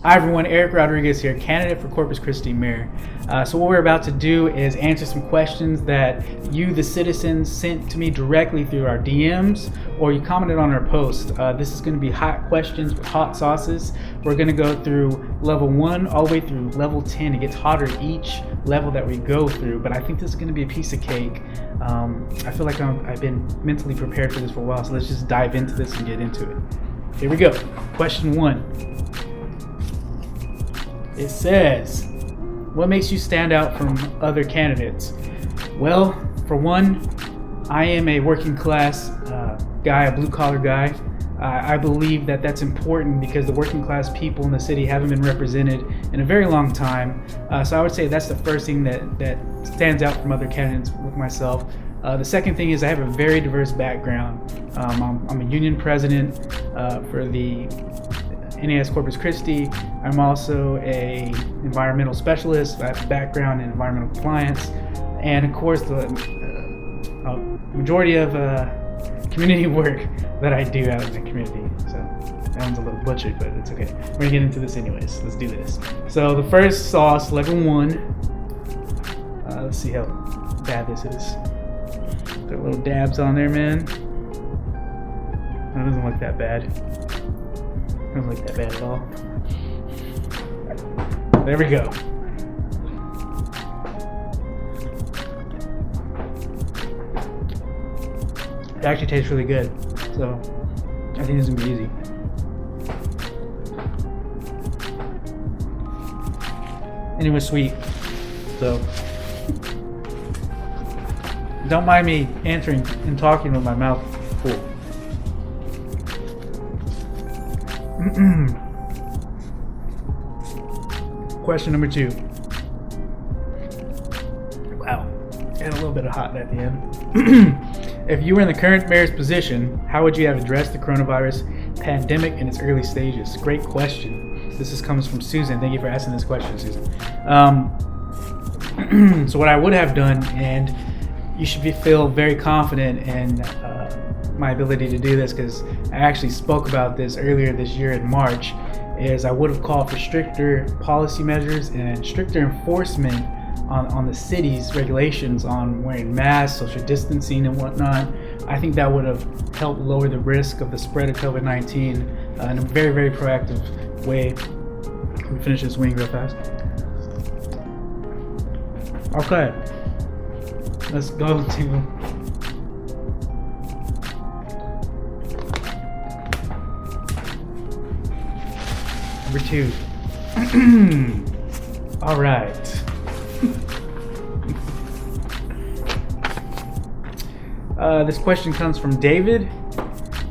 Hi everyone, Eric Rodriguez here, candidate for Corpus Christi mayor. So what we're about to do is answer some questions that you, the citizens, sent to me directly through our DMs or you commented on our post. This is going to be hot questions with hot sauces. We're going to go through level 1 all the way through level 10. It gets hotter each level that we go through, but I think this is going to be a piece of cake. I feel like I've been mentally prepared for this for a while, so let's just dive into this and get into it. Here we go. Question 1. It says, what makes you stand out from other candidates? Well, for one, I am a working class guy, a blue collar guy. I believe that that's important because the working class people in the city haven't been represented in a very long time. So I would say that's the first thing that stands out from other candidates with myself. The second thing is I have a very diverse background. I'm a union president for the NAS Corpus Christi. I'm also a environmental specialist. I have a background in environmental compliance, and of course the majority of community work that I do out in the community. So that one's a little butchered, but it's okay. We're gonna get into this anyways. Let's do this. So the first sauce, level 1. Let's see how bad this is. There are little dabs on there, man. That doesn't look that bad. Doesn't look that bad at all. There we go. It actually tastes really good, so I think this is gonna be easy. And it was sweet, so don't mind me answering and talking with my mouth full. Question number 2. Wow, and a little bit of hot at the end. If you were in the current mayor's position, how would you have addressed the coronavirus pandemic in its early stages? Great question. This comes from Susan. Thank you for asking this question, Susan. So what I would have done, and you should feel very confident in my ability to do this because I actually spoke about this earlier this year in March, is I would have called for stricter policy measures and stricter enforcement on the city's regulations on wearing masks, social distancing and whatnot. I think that would have helped lower the risk of the spread of COVID-19 in a very, very proactive way. Let me finish this wing real fast. Okay, let's go to number 2. All right. This question comes from David.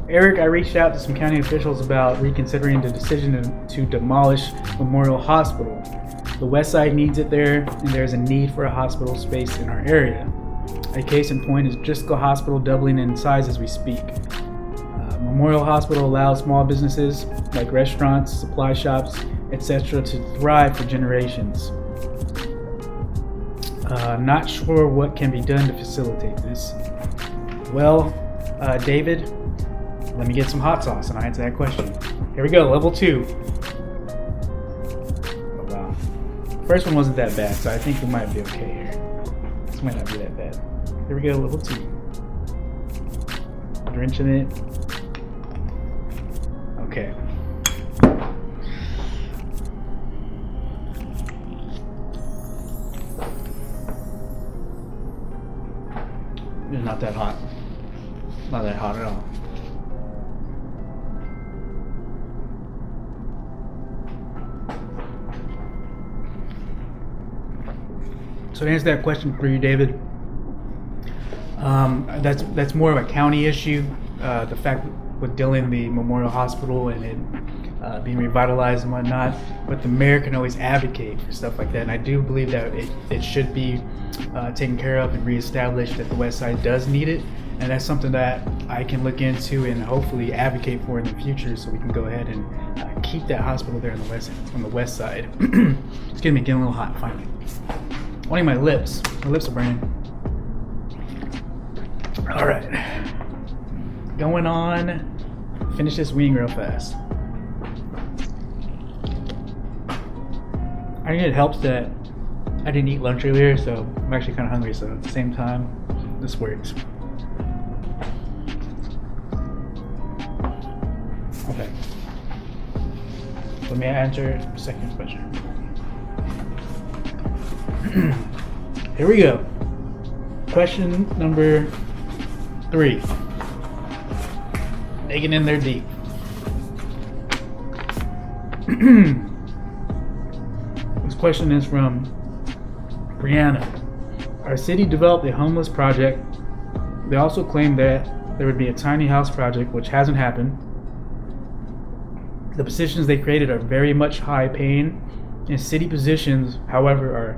Eric, I reached out to some county officials about reconsidering the decision to demolish Memorial Hospital. The West Side needs it there, and there's a need for a hospital space in our area. A case in point is Driscoll Hospital doubling in size as we speak. Memorial Hospital allows small businesses like restaurants, supply shops, etc. to thrive for generations. Not sure what can be done to facilitate this. Well, David, let me get some hot sauce and I'll answer that question. Here we go, level 2. Oh, wow. First one wasn't that bad, so I think we might be okay here. This might not be that bad. Here we go, level 2. Drenching it. Okay. It's not that hot. Not that hot at all. So to answer that question for you, David, that's more of a county issue. The fact with dealing the Memorial Hospital and it being revitalized and whatnot, but the mayor can always advocate for stuff like that. And I do believe that it should be taken care of and reestablished, that the West Side does need it. And that's something that I can look into and hopefully advocate for in the future, so we can go ahead and keep that hospital there on the west side. Excuse me, getting a little hot finally. Only my lips are burning. All right, going on. Finish this wing real fast. I think it helps that I didn't eat lunch earlier, so I'm actually kind of hungry. So at the same time, this works. Okay. Let me answer the second question. Here we go. Question number 3. Digging in there deep. This question is from Brianna. Our city developed a homeless project. They also claimed that there would be a tiny house project, which hasn't happened. The positions they created are very much high paying, and city positions, however, our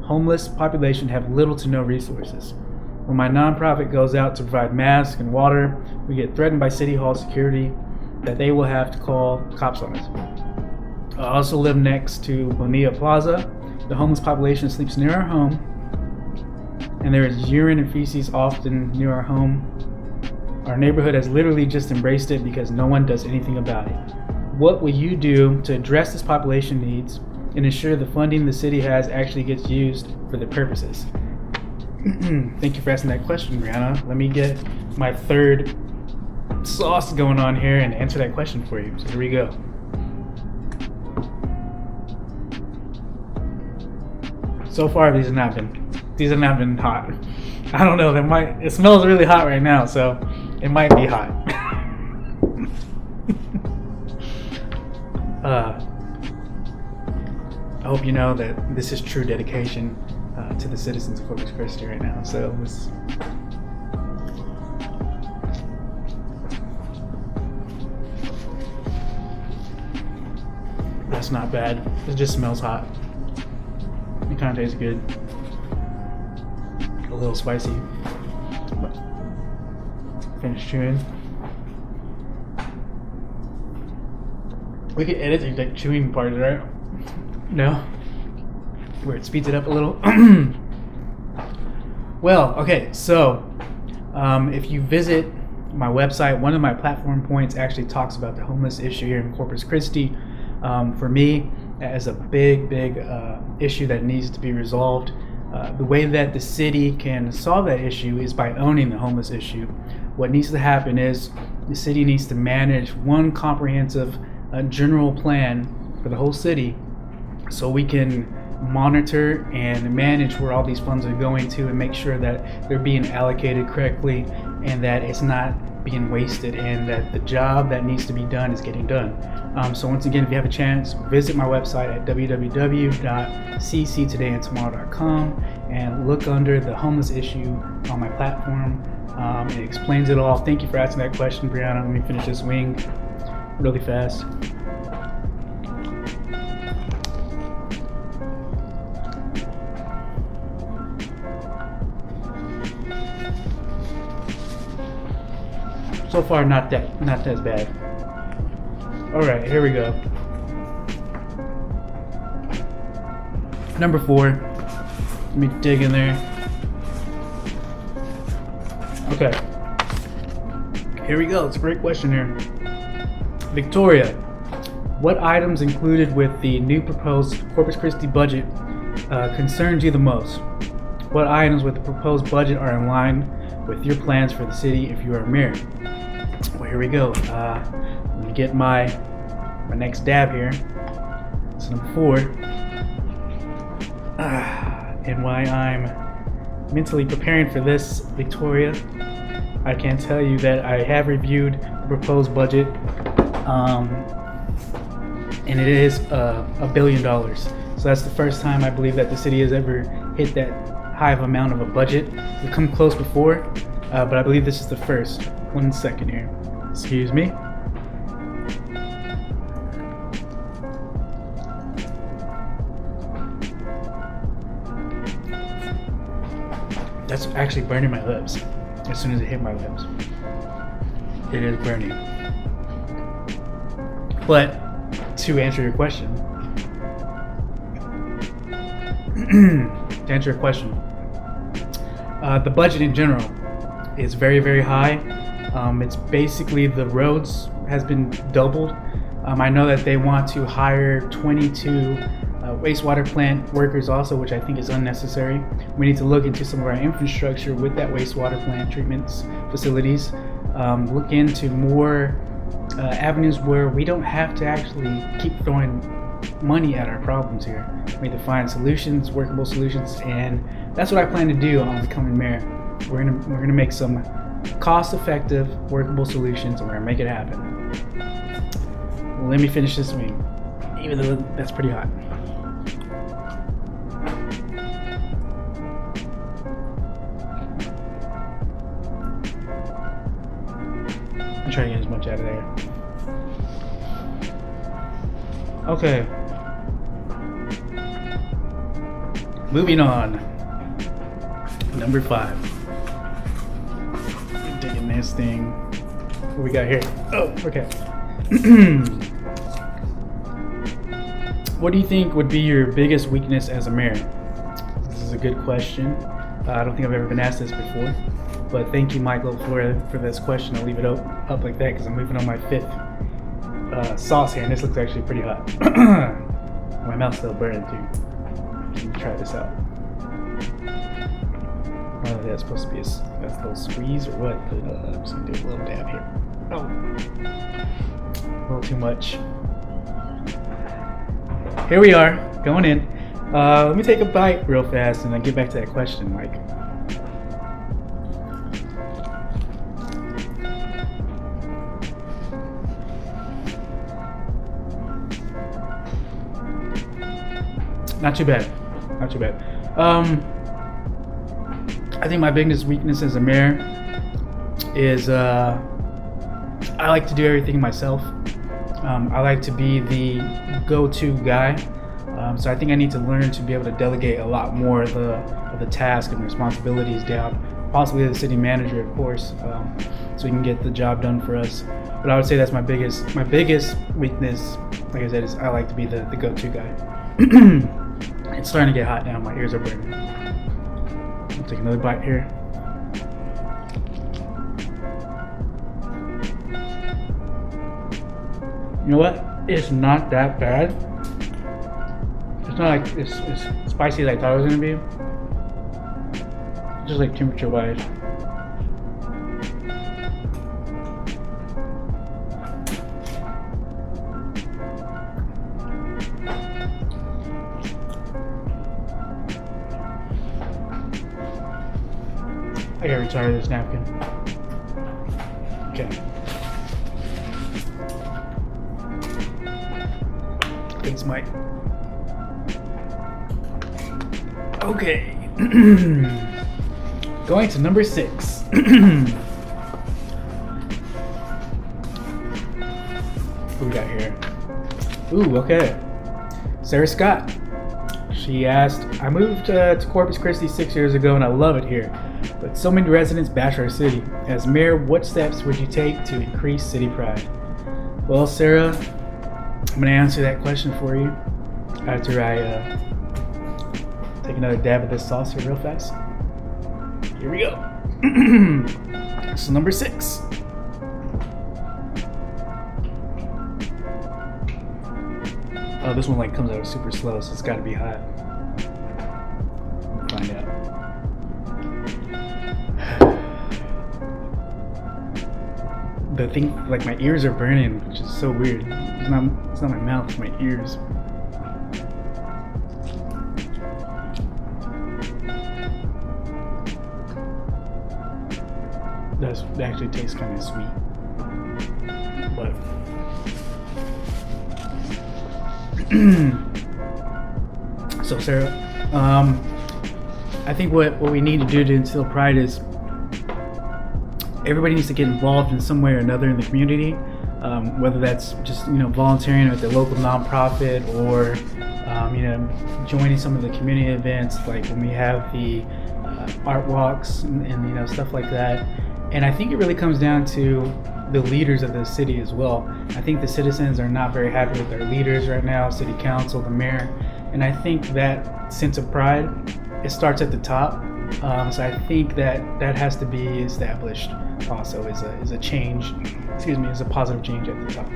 homeless population have little to no resources. When my nonprofit goes out to provide masks and water, we get threatened by City Hall security that they will have to call cops on us. I also live next to Bonilla Plaza. The homeless population sleeps near our home, and there is urine and feces often near our home. Our neighborhood has literally just embraced it because no one does anything about it. What will you do to address this population needs and ensure the funding the city has actually gets used for the purposes? Thank you for asking that question, Brianna. Let me get my third sauce going on here and answer that question for you. So here we go. So far, these have not been hot. I don't know. It smells really hot right now, so it might be hot. I hope you know that this is true dedication to the citizens of Corpus Christi right now. So that's not bad. It just smells hot. It kind of tastes good. A little spicy. But finish chewing. We could edit the chewing part, right? No? Where it speeds it up a little. Well, okay, so if you visit my website, one of my platform points actually talks about the homeless issue here in Corpus Christi. For me, as a big issue that needs to be resolved. The way that the city can solve that issue is by owning the homeless issue. What needs to happen is the city needs to manage one comprehensive general plan for the whole city so we can monitor and manage where all these funds are going to and make sure that they're being allocated correctly and that it's not being wasted and that the job that needs to be done is getting done. So once again, if you have a chance, visit my website at www.CCTodayandTomorrow.com and look under the homeless issue on my platform. It explains it all. Thank you for asking that question, Brianna. Let me finish this wing really fast. So far, not as bad. All right, here we go. Number 4. Let me dig in there. Okay. Here we go. It's a great question here. Victoria, what items included with the new proposed Corpus Christi budget concerns you the most? What items with the proposed budget are in line with your plans for the city if you are mayor? Well, here we go. Let me get my next dab here. It's number 4. And why I'm mentally preparing for this, Victoria, I can tell you that I have reviewed the proposed budget, and it is $1 billion. So that's the first time I believe that the city has ever hit that high of amount of a budget. We've come close before, but I believe this is the first. 1 second here. Excuse me. That's actually burning my lips as soon as it hit my lips. It is burning. But to answer your question, the budget in general is very, very high. It's basically the roads has been doubled. I know that they want to hire 22 wastewater plant workers also, which I think is unnecessary. We need to look into some of our infrastructure with that wastewater plant treatments facilities. Look into more avenues where we don't have to actually keep throwing money at our problems here. We need to find solutions, workable solutions, and that's what I plan to do on becoming mayor. We're gonna make some cost-effective, workable solutions, and we're gonna make it happen. Let me finish this wing, even though that's pretty hot. I'm trying to get as much out of there. Okay. Moving on. Number 5. I'm taking this thing. What we got here? Oh, okay. What do you think would be your biggest weakness as a mayor? This is a good question. I don't think I've ever been asked this before. But thank you, Michael, for this question. I'll leave it up like that because I'm moving on my 5th sauce here, and this looks actually pretty hot. My mouth's still burning too. Let me try this out. Oh, that's supposed to be a little squeeze or what? But, I'm just gonna do a little dab here. Oh, a little too much. Here we are, going in. Let me take a bite real fast and then get back to that question, Mike. Not too bad. Not too bad. I think my biggest weakness as a mayor is I like to do everything myself. I like to be the go-to guy. So I think I need to learn to be able to delegate a lot more of the task and responsibilities down, possibly to the city manager, of course, so he can get the job done for us. But I would say that's my biggest weakness. Like I said, is I like to be the go-to guy. It's starting to get hot now. My ears are burning. I'll take another bite here. You know what? It's not that bad. It's not like it's spicy as I thought it was gonna be. Just like temperature-wise. I gotta retire this napkin. Okay. Thanks, Mike. Okay. Going to number 6. What we got here? Ooh, okay. Sarah Scott. She asked, I moved to Corpus Christi 6 years ago and I love it here. But so many residents bash our city. As mayor, what steps would you take to increase city pride? Well, Sarah, I'm going to answer that question for you after I take another dab of this sauce here real fast. Here we go. So number 6. Oh, this one comes out super slow, so it's got to be hot. We'll find out. The thing, my ears are burning, which is so weird. It's not my mouth, it's my ears. That actually tastes kind of sweet, but so Sarah, I think what we need to do to instill pride is everybody needs to get involved in some way or another in the community, whether that's just volunteering at the local nonprofit or joining some of the community events, like when we have the art walks and stuff like that. And I think it really comes down to the leaders of the city as well. I think the citizens are not very happy with their leaders right now, city council, the mayor, and I think that sense of pride, it starts at the top. So I think that has to be established also is a change, is a positive change at the top.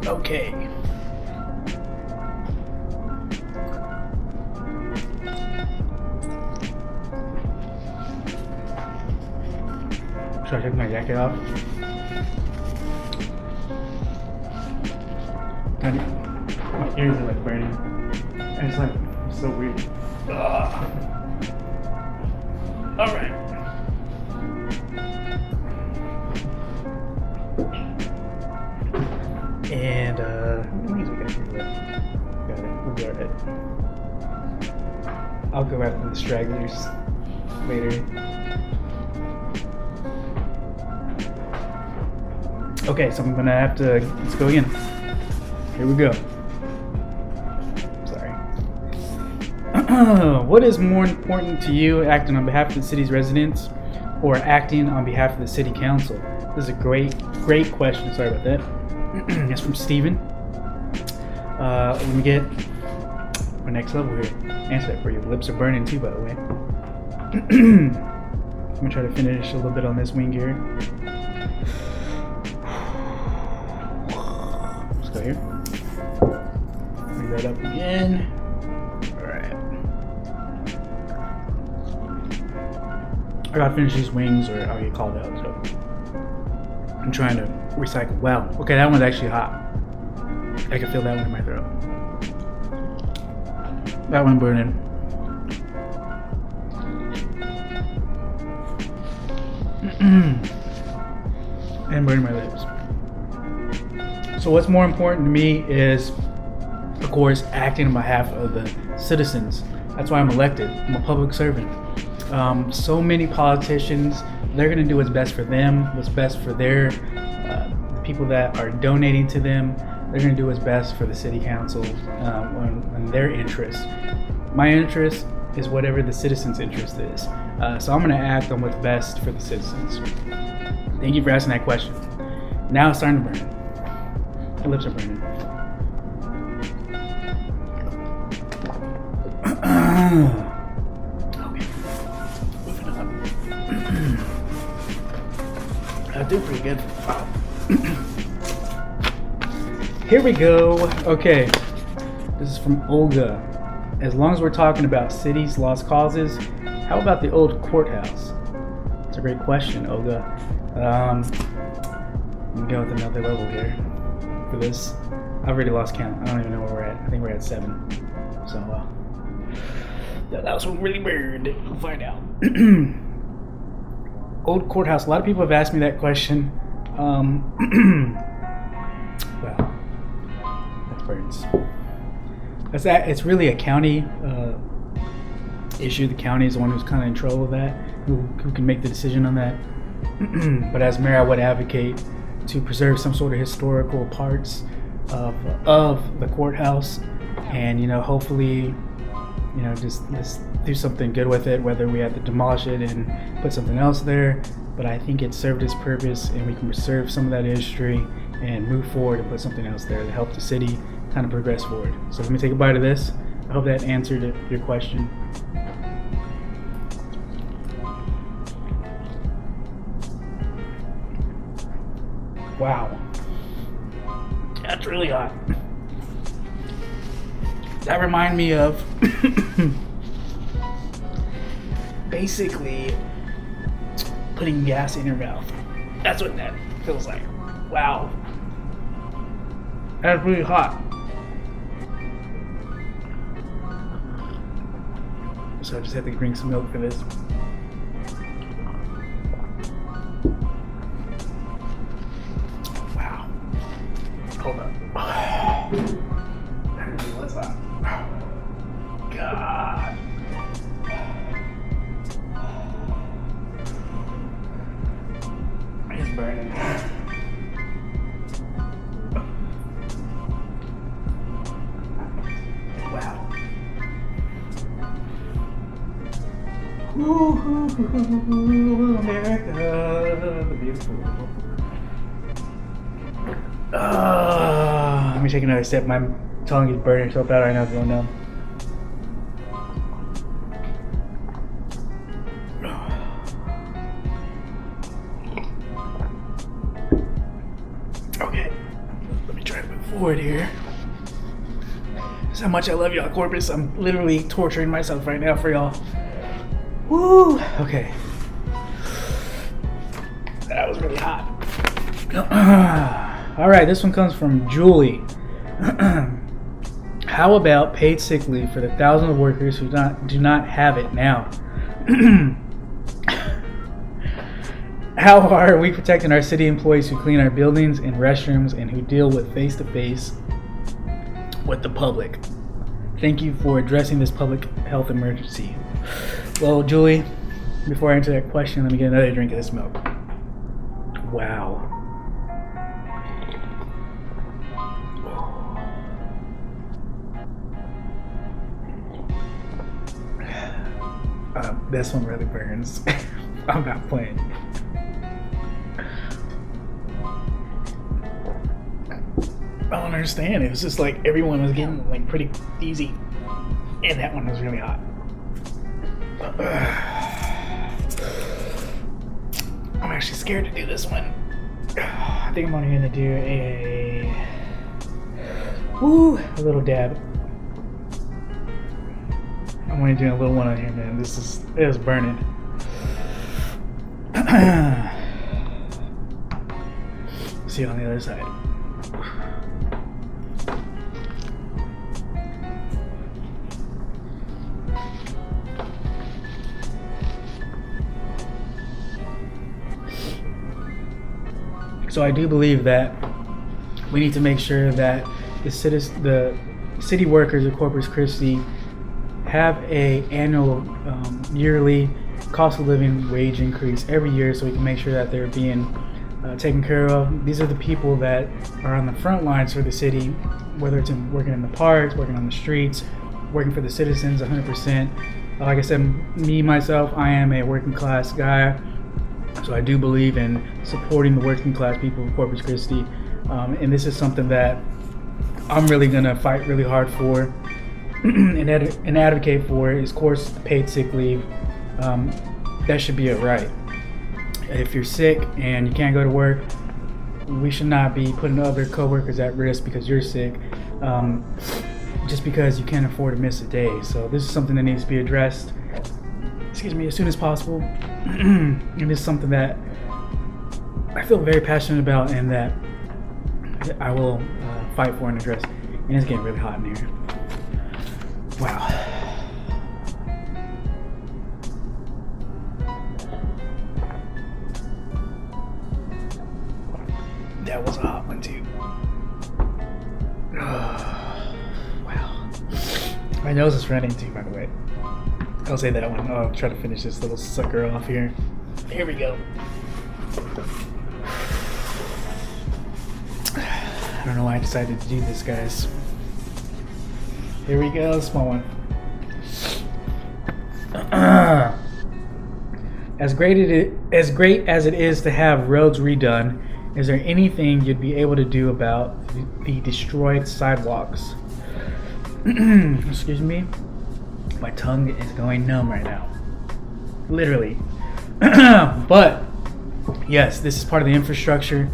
Okay. Should I take my jacket off? My ears are like burning. And it's like so weird. Alright. And how many wings we got here left? Got it. We'll be alright. I'll go after the stragglers later. Okay, so I'm gonna have to, let's go again. Here we go. Sorry. What is more important to you, acting on behalf of the city's residents or acting on behalf of the city council? This is a great question. Sorry about that. It's from Steven. Let me get my next level here. Answer that for you. The lips are burning too, by the way. I'm gonna try to finish a little bit on this wing here. Let's go here. Bring that up again. Alright. I gotta finish these wings or I'll get called out, so I'm trying to recycle. Wow. Okay, that one's actually hot. I can feel that one in my throat. That one burning. And burning my lips. So what's more important to me is, of course, acting on behalf of the citizens. That's why I'm elected. I'm a public servant. So many politicians, they're going to do what's best for them, what's best for their people that are donating to them. They're going to do what's best for the city council and their interests. My interest is whatever the citizens' interest is. So I'm going to act on what's best for the citizens. Thank you for asking that question. Now it's starting to burn. My lips are burning. Okay. Moving on. I do pretty good. Wow. Here we go. Okay. This is from Olga. As long as we're talking about cities, lost causes, how about the old courthouse? It's a great question, Olga. Let me go with another level here for this. I've already lost count. I don't even know where we're at. I think we're at 7. So, that was really weird. We'll find out. Old courthouse. A lot of people have asked me that question. Well, that burns. It's really a county issue. The county is the one who's kind of in trouble with that, who can make the decision on that. But as mayor, I would advocate to preserve some sort of historical parts of the courthouse, and hopefully, just let's do something good with it. Whether we have to demolish it and put something else there, but I think it served its purpose, and we can preserve some of that history and move forward and put something else there to help the city kind of progress forward. So let me take a bite of this. I hope that answered your question. Wow, that's really hot. That reminded me of basically putting gas in your mouth. That's what that feels like. Wow, that's really hot. So I just have to drink some milk for this. Wow. Hold up. What's that? God. It's burning. Wow. America, the beautiful. Let me take another sip. My tongue is burning so bad right now. It's going down. Okay, let me try to move forward here. That's how much I love y'all, Corpus. I'm literally torturing myself right now for y'all. Woo! Okay. That was really hot. All right, this one comes from Julie. How about paid sick leave for the thousands of workers who do not have it now? How are we protecting our city employees who clean our buildings and restrooms and who deal with face-to-face with the public? Thank you for addressing this public health emergency. Well, Julie, before I answer that question, let me get another drink of this milk. Wow. This one really burns. I'm not playing. I don't understand. It was just like everyone was getting like pretty easy, and that one was really hot. I'm actually scared to do this one. I think I'm only gonna do a little dab. I'm only doing a little one on here, man. It was burning. See you on the other side. So I do believe that we need to make sure that the city workers of Corpus Christi have a annual, yearly cost of living wage increase every year, so we can make sure that they're being taken care of. These are the people that are on the front lines for the city, whether it's working in the parks, working on the streets, working for the citizens 100%. Like I said, myself, I am a working class guy. So I do believe in supporting the working class people of Corpus Christi, and this is something that I'm really gonna fight really hard for and advocate for. Is, of course, paid sick leave. That should be a right. If you're sick and you can't go to work, we should not be putting other coworkers at risk because you're sick, just because you can't afford to miss a day. So this is something that needs to be addressed, as soon as possible. And it's something that I feel very passionate about and that I will fight for and address. And it's getting really hot in here. Wow. That was a hot one too. Wow. My nose is running too, by the way. I'll say that one. I'll try to finish this little sucker off here. Here we go. I don't know why I decided to do this, guys. Here we go, small one. As great as it is to have roads redone, is there anything you'd be able to do about the destroyed sidewalks? Excuse me. My tongue is going numb right now. Literally. But yes, this is part of the infrastructure.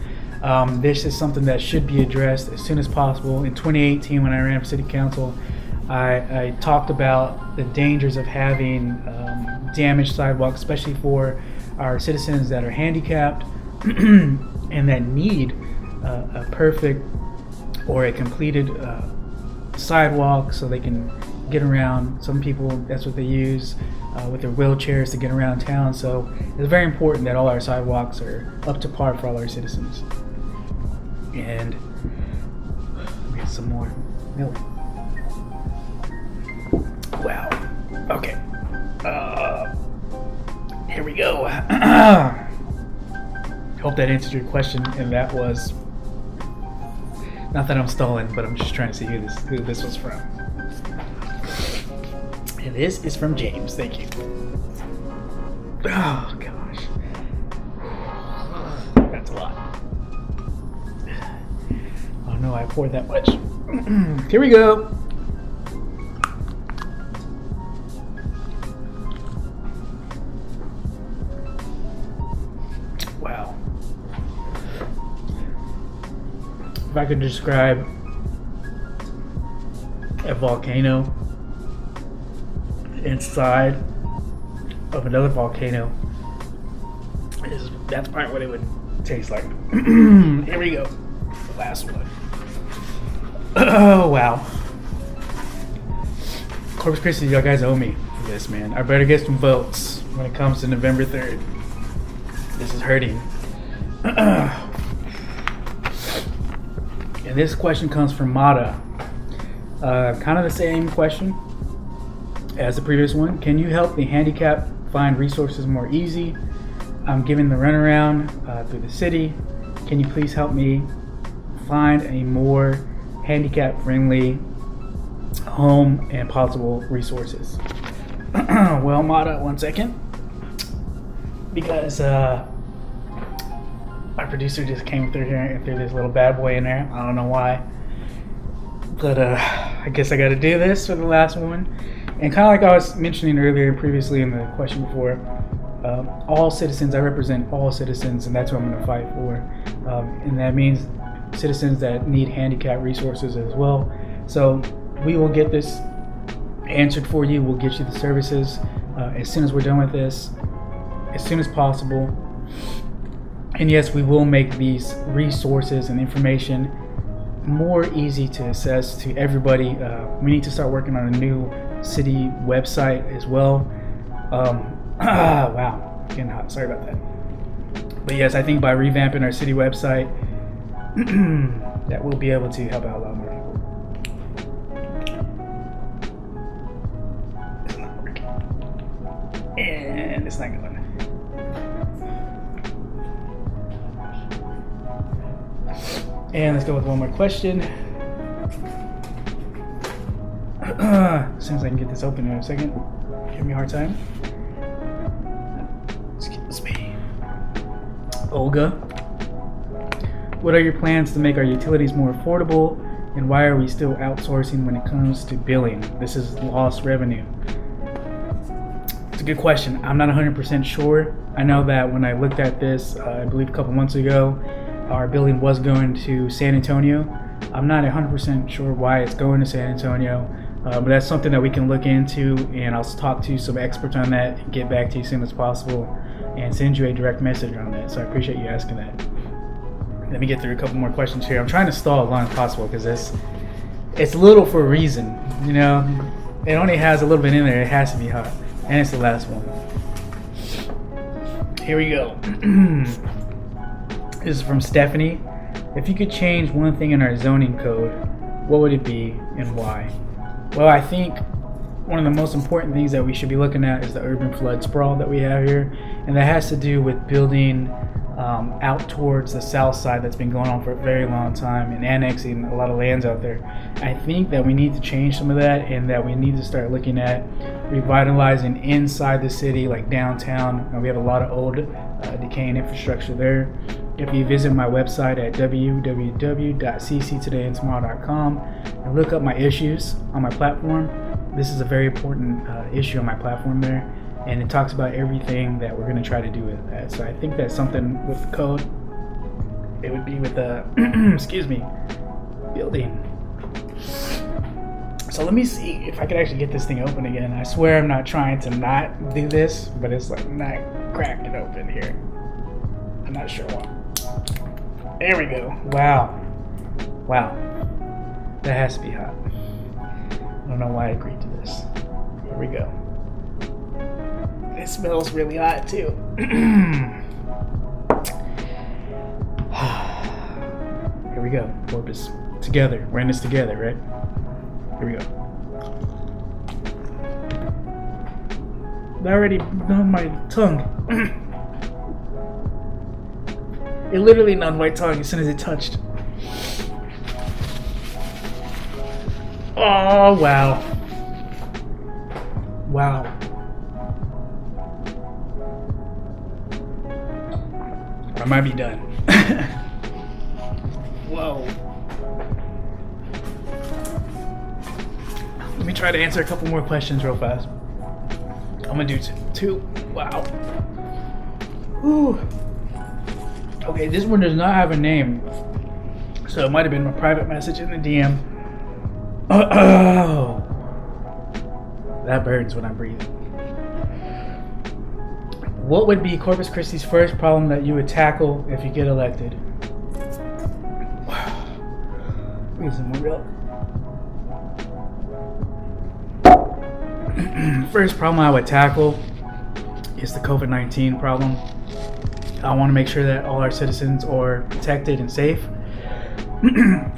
This is something that should be addressed as soon as possible. In 2018, when I ran for city council, I talked about the dangers of having damaged sidewalks, especially for our citizens that are handicapped and that need a perfect or a completed sidewalk so they can get around. Some people, that's what they use with their wheelchairs to get around town. So it's very important that all our sidewalks are up to par for all our citizens. And we get some more milk. Wow. Okay. Here we go. Hope that answered your question. And that was, not that I'm stalling, but I'm just trying to see who this was from. And this is from James. Thank you. Oh gosh, that's a lot. Oh no, I poured that much. Here we go. Wow. If I could describe a volcano inside of another volcano, That's probably what it would taste like. Here we go. The last one. Oh, wow. Corpus Christi, y'all guys owe me for this, man. I better get some votes when it comes to November 3rd. This is hurting. And this question comes from Mata. Kind of the same question as the previous one. Can you help the handicapped find resources more easy? I'm giving the runaround through the city. Can you please help me find a more handicap-friendly home and possible resources? Well, Mata, one second. Because my producer just came through here and threw this little bad boy in there. I don't know why. But I guess I got to do this for the last one. And kind of like I was mentioning earlier, previously in the question before, all citizens, I represent all citizens, and that's what I'm going to fight for. And that means citizens that need handicap resources as well. So we will get this answered for you. We'll get you the services as soon as we're done with this, as soon as possible. And yes, we will make these resources and information more easy to access to everybody. We need to start working on a new city website as well. Wow, getting hot. Sorry about that. But yes, I think by revamping our city website, that we'll be able to help out a lot more people. It's not working. And it's not going. And let's go with one more question. As soon as I can get this open in a second. Give me a hard time. Excuse me. Olga, what are your plans to make our utilities more affordable, and why are we still outsourcing when it comes to billing? This is lost revenue. It's a good question. I'm not 100% sure. I know that when I looked at this, I believe a couple months ago, our billing was going to San Antonio. I'm not 100% sure why it's going to San Antonio, but that's something that we can look into, and I'll talk to some experts on that and get back to you as soon as possible and send you a direct message on that. So I appreciate you asking that. Let me get through a couple more questions here. I'm trying to stall as long as possible because it's little for a reason. You know, it only has a little bit in there. It has to be hot, and it's the last one. Here we go. This is from Stephanie. If you could change one thing in our zoning code, what would it be and why? Well, I think one of the most important things that we should be looking at is the urban flood sprawl that we have here, and that has to do with building out towards the south side that's been going on for a very long time and annexing a lot of lands out there. I think that we need to change some of that, and that we need to start looking at revitalizing inside the city, like downtown. We have a lot of old decaying infrastructure there. If you visit my website at www.CCTodayandTomorrow.com and look up my issues on my platform, this is a very important issue on my platform there, and it talks about everything that we're going to try to do with that. So I think that's something with the code. It would be with the excuse me, building. So let me see if I could actually get this thing open again. I swear I'm not trying to not do this, but it's like not cracking open here. I'm not sure why. There we go. Wow. That has to be hot. I don't know why I agreed to this. Here we go. It smells really hot too. Here we go. Corpus. Together. We're in this together, right? Here we go. I already numbed my tongue. It literally numbed my tongue as soon as it touched. Oh, wow. I might be done. Whoa. Let me try to answer a couple more questions real fast. I'm gonna do two. Wow. Whew. Okay, this one does not have a name, so it might have been a private message in the DM. That burns when I'm breathing. What would be Corpus Christi's first problem that you would tackle if you get elected? Need some more milk. First problem I would tackle is the COVID-19 problem. I want to make sure that all our citizens are protected and safe.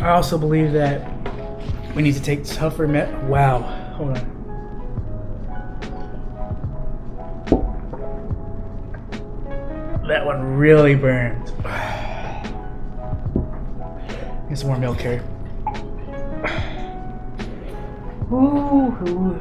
I also believe that we need to take tougher Wow, hold on. That one really burned. Get some more milk here. Ooh.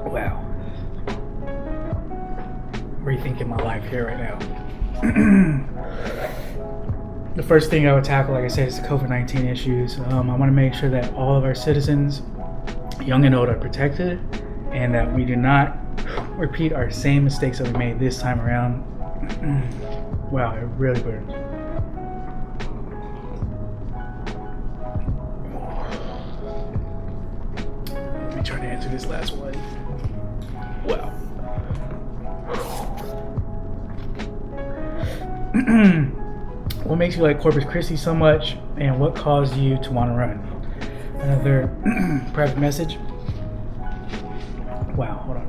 Wow. Rethinking my life here right now. The first thing I would tackle, like I said, is the COVID-19 issues. I want to make sure that all of our citizens, young and old, are protected, and that we do not repeat our same mistakes that we made this time around. Wow, it really burns. Let me try to answer this last one. Wow. What makes you like Corpus Christi so much, and what caused you to want to run? Another private message. Wow, hold on.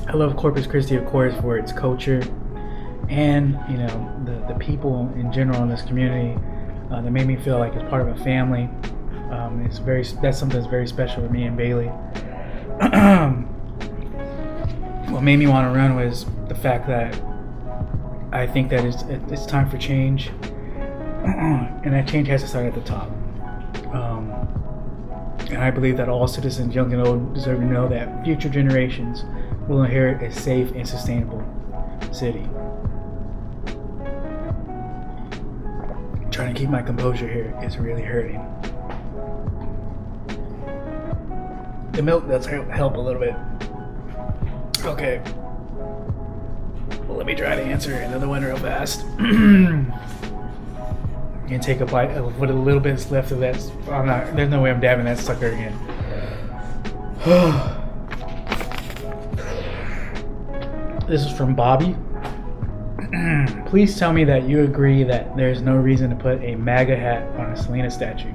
I love Corpus Christi, of course, for its culture and the people in general in this community that made me feel like it's part of a family. That's something that's very special with me and Bailey. What made me want to run was the fact that I think that it's time for change, and that change has to start at the top. And I believe that all citizens, young and old, deserve to know that future generations will inherit a safe and sustainable city. Trying to keep my composure here is really hurting. The milk does help a little bit. Okay. Well, let me try to answer another one real fast. You can take a bite of what a little bit's left of that. There's no way I'm dabbing that sucker again. This is from Bobby. Please tell me that you agree that there's no reason to put a MAGA hat on a Selena statue.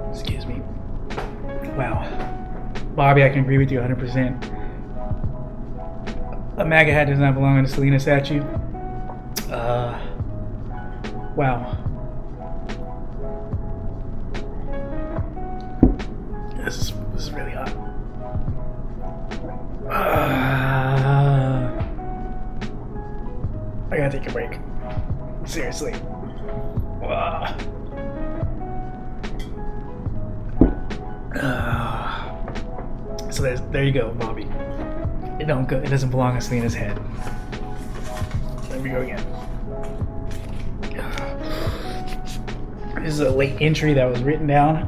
Excuse me. Wow. Bobby, I can agree with you 100%. A MAGA hat does not belong on a Selena statue. Wow. This is really hot. I gotta take a break. Seriously. So there you go, Bobby. It doesn't belong on Selena's head. There we go again. This is a late entry that was written down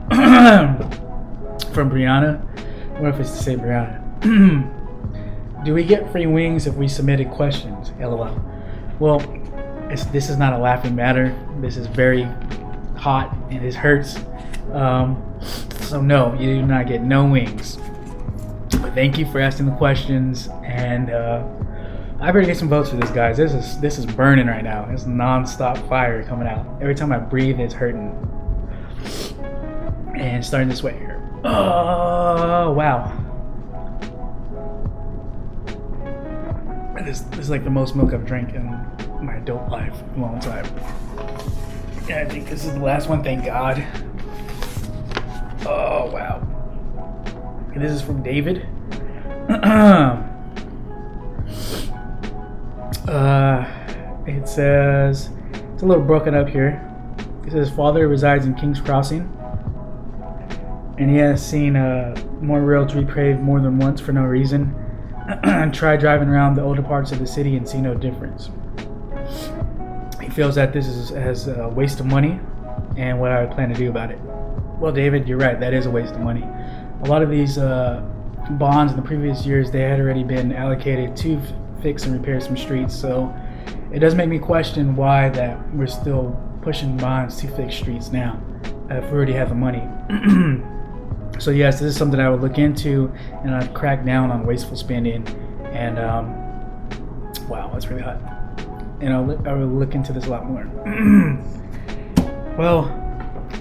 from Brianna. What if it's to say Brianna? Do we get free wings if we submitted questions? LOL. Well, this is not a laughing matter. This is very hot and it hurts. So no, you do not get no wings. But thank you for asking the questions, and I better get some votes for this, guys. This is burning right now. It's non-stop fire coming out. Every time I breathe, it's hurting. And starting to sweat here. Oh, wow. This is like the most milk I've drank in my adult life in a long time. Yeah, I think this is the last one, thank God. Oh, wow. And this is from David. It says, it's a little broken up here. It says, father resides in King's Crossing, and he has seen more roads repaved more than once for no reason. Try driving around the older parts of the city and see no difference. He feels that this is a waste of money and what I would plan to do about it. Well, David, you're right. That is a waste of money. A lot of these bonds in the previous years, they had already been allocated to fix and repair some streets. So it does make me question why that we're still pushing bonds to fix streets now if we already have the money. So yes, this is something I would look into, and I'd crack down on wasteful spending. And wow, that's really hot. And I will look into this a lot more. Well,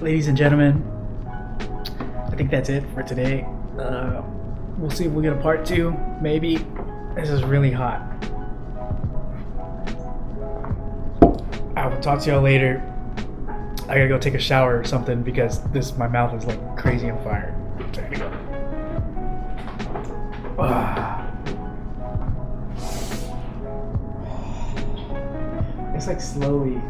ladies and gentlemen, I think that's it for today. We'll see if we'll get a part 2. Maybe. This is really hot. I will talk to y'all later. I gotta go take a shower or something because my mouth is like crazy on fire. There you go. It's like slowly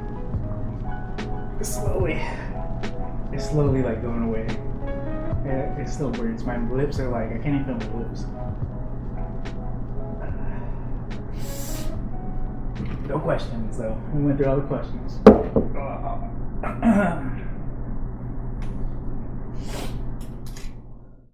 like going away. Yeah, it still burns. My lips are like, I can't even feel my lips. No questions though. We went through all the questions.